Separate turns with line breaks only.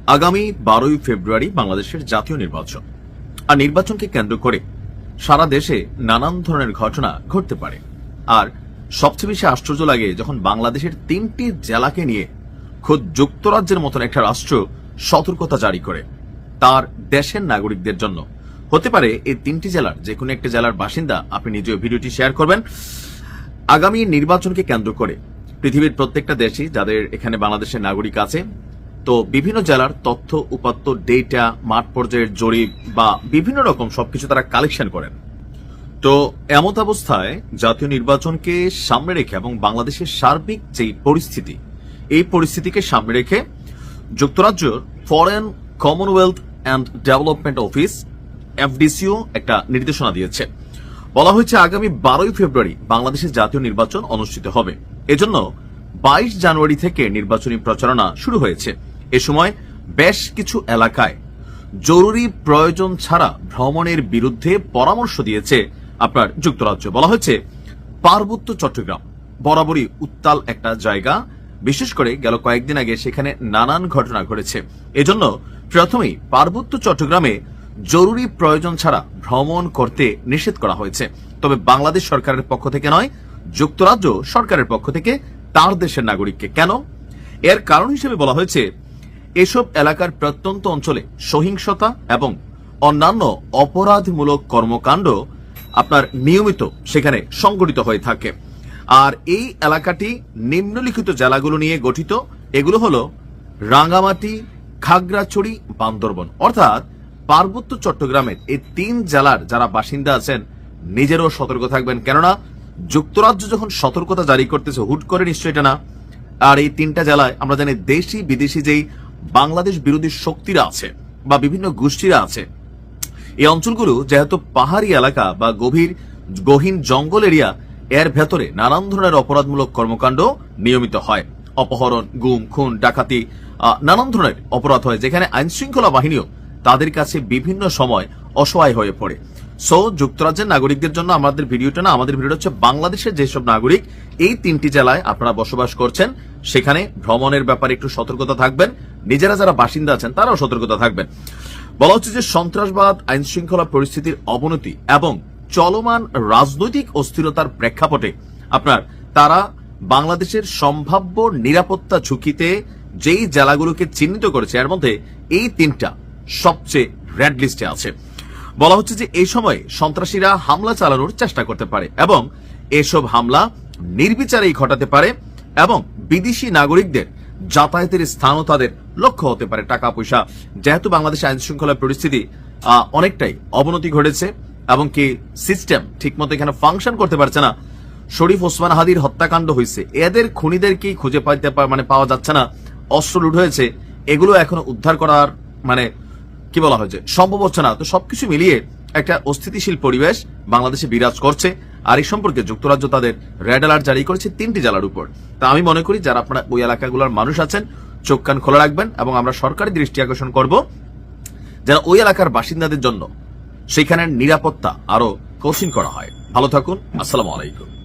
আগামী 12ই ফেব্রুয়ারি বাংলাদেশের জাতীয় নির্বাচন। আর নির্বাচনকে কেন্দ্র করে সারা দেশে নানান ধরনের ঘটনা ঘটতে পারে। আর সবচেয়ে বেশি আশ্চর্য লাগে যখন বাংলাদেশের 3টি জেলাকে নিয়ে খোদ যুক্তরাজ্যের মতন একটা রাষ্ট্র সতর্কতা জারি করে তার দেশের নাগরিকদের জন্য। হতে পারে এই 3টি জেলার যে কোনো একটা জেলার বাসিন্দা আপনি নিজেও ভিডিওটি শেয়ার করবেন। আগামী নির্বাচনকে কেন্দ্র করে পৃথিবীর প্রত্যেকটা দেশই যাদের এখানে বাংলাদেশের নাগরিক আছে, তো বিভিন্ন জেলার তথ্য উপাত্ত, ডেটা, মাঠ পর্যায়ের জরিপ বা বিভিন্ন রকম সবকিছু তারা কালেকশন করেন। তো এমত অবস্থায় জাতীয় নির্বাচনকে সামনে রেখে এবং বাংলাদেশের সার্বিক যে পরিস্থিতি, এই পরিস্থিতিকে সামনে রেখে যুক্তরাজ্যের foreign commonwealth and development office FDCO একটা নির্দেশনা দিয়েছে। বলা হয়েছে আগামী 12ই ফেব্রুয়ারি বাংলাদেশের জাতীয় নির্বাচন অনুষ্ঠিত হবে। এজন্য 22 জানুয়ারি থেকে নির্বাচনী প্রচারণা শুরু হয়েছে। এ সময় বেশ কিছু এলাকায় জরুরি প্রয়োজন ছাড়া ভ্রমণের বিরুদ্ধে পরামর্শ দিয়েছে আপনার যুক্তরাজ্য। বলা হয়েছে পার্বত্য চট্টগ্রাম বরাবরই উত্তাল একটা জায়গা, বিশেষ করে গেল কয়েকদিন আগে সেখানে নানান ঘটনা ঘটেছে। এজন্য প্রথমেই পার্বত্য চট্টগ্রামে জরুরি প্রয়োজন ছাড়া ভ্রমণ করতে নিষেধ করা হয়েছে। তবে বাংলাদেশ সরকারের পক্ষ থেকে নয়, যুক্তরাজ্য সরকারের পক্ষ থেকে তার দেশের নাগরিককে। কেন? এর কারণ হিসেবে বলা হয়েছে এসব এলাকার প্রত্যন্ত অঞ্চলে সহিংসতা এবং অন্যান্য অপরাধমূলক কর্মকাণ্ড আপনার নিয়মিত সেখানে সংঘটিত হয়ে থাকে। আর এই এলাকাটি নিম্নলিখিত জেলাগুলো নিয়ে গঠিত। এগুলো হলো রাঙ্গামাটি, খাগড়াছড়ি, বান্দরবন। অর্থাৎ পার্বত্য চট্টগ্রামের এই 3 জেলার যারা বাসিন্দা আছেন নিজেরও সতর্ক থাকবেন। কেননা যুক্তরাজ্য যখন সতর্কতা জারি করতেছে হুট করে নিশ্চয় এটা না। আর এই 3টা জেলায় আমরা জানি দেশি বিদেশি যেই বাংলাদেশ বিরোধী শক্তিরা আছে বা বিভিন্ন গোষ্ঠীরা আছে, এই অঞ্চলগুলো যেহেতু পাহাড়ি এলাকা বা গহীন জঙ্গল এরিয়া, এর ভেতরে নানান ধরনের অপরাধমূলক কর্মকাণ্ড নিয়মিত হয়। অপহরণ, গুম, খুন, ডাকাতি, নানান ধরনের অপরাধ হয়, যেখানে আইন শৃঙ্খলা বাহিনীও তাদের কাছে বিভিন্ন সময় অসহায় হয়ে পড়ে। সো যুক্তরাজ্যের নাগরিকদের জন্য আমাদের ভিডিওটা না, আমাদের ভিডিওটা হচ্ছে বাংলাদেশের যেসব নাগরিক এই 3টি জেলায় আপনারা বসবাস করছেন সেখানে ভ্রমণের ব্যাপারে একটু সতর্কতা থাকবেন। নিজেরা যারা বাসিন্দা আছেন তারাও সতর্কতা থাকবেন। বলা হচ্ছে যে সন্ত্রাসবাদ, আইন শৃঙ্খলা পরিস্থিতির অবনতি এবং চলমান রাজনৈতিক অস্থিরতার প্রেক্ষাপটে আপনার তারা বাংলাদেশের সম্ভাব্য নিরাপত্তা ঝুঁকিতে যেই জেলাগুলোকে চিহ্নিত করেছে এর মধ্যে এই 3টা সবচেয়ে রেড লিস্টে আছে। বলা হচ্ছে যে এই সময় সন্ত্রাসীরা হামলা চালানোর চেষ্টা করতে পারে এবং এসব হামলা নির্বিচারেই ঘটাতে পারে এবং বিদেশি নাগরিকদের যাতায়াতের স্থানও তাদের লক্ষ্য হতে পারে। টাকা পয়সা, যেহেতু বাংলাদেশ আইন শৃঙ্খলা পরিস্থিতি অনেকটাই অবনতি ঘটেছে এবং কি সিস্টেম ঠিকমতো এখানে ফাংশন করতে পারছে না। শরীফ ওসমান হাদির হত্যাকাণ্ড হয়েছে, এদের খুনিদেরকেই খুঁজে পাওয়া যাচ্ছে না। অস্ত্র লুট হয়েছে, এগুলো এখনো উদ্ধার করার কি বলা হয়েছে সম্ভব হচ্ছে না। তো সবকিছু মিলিয়ে একটা অস্থিতিশীল পরিবেশ বাংলাদেশে বিরাজ করছে। আর এই সম্পর্কে যুক্তরাজ্য তাদের রেড অ্যালার্ট জারি করেছে 3টি জেলার উপর। তা আমি মনে করি যারা আপনারা ওই এলাকাগুলোর মানুষ আছেন চোখ কান খোলা রাখবেন এবং আমরা সরকারি দৃষ্টি আকর্ষণ করব যেন ওই এলাকার বাসিন্দাদের জন্য সেখানের নিরাপত্তা আরো কঠিন করা হয়। ভালো থাকুন। আসসালামু আলাইকুম।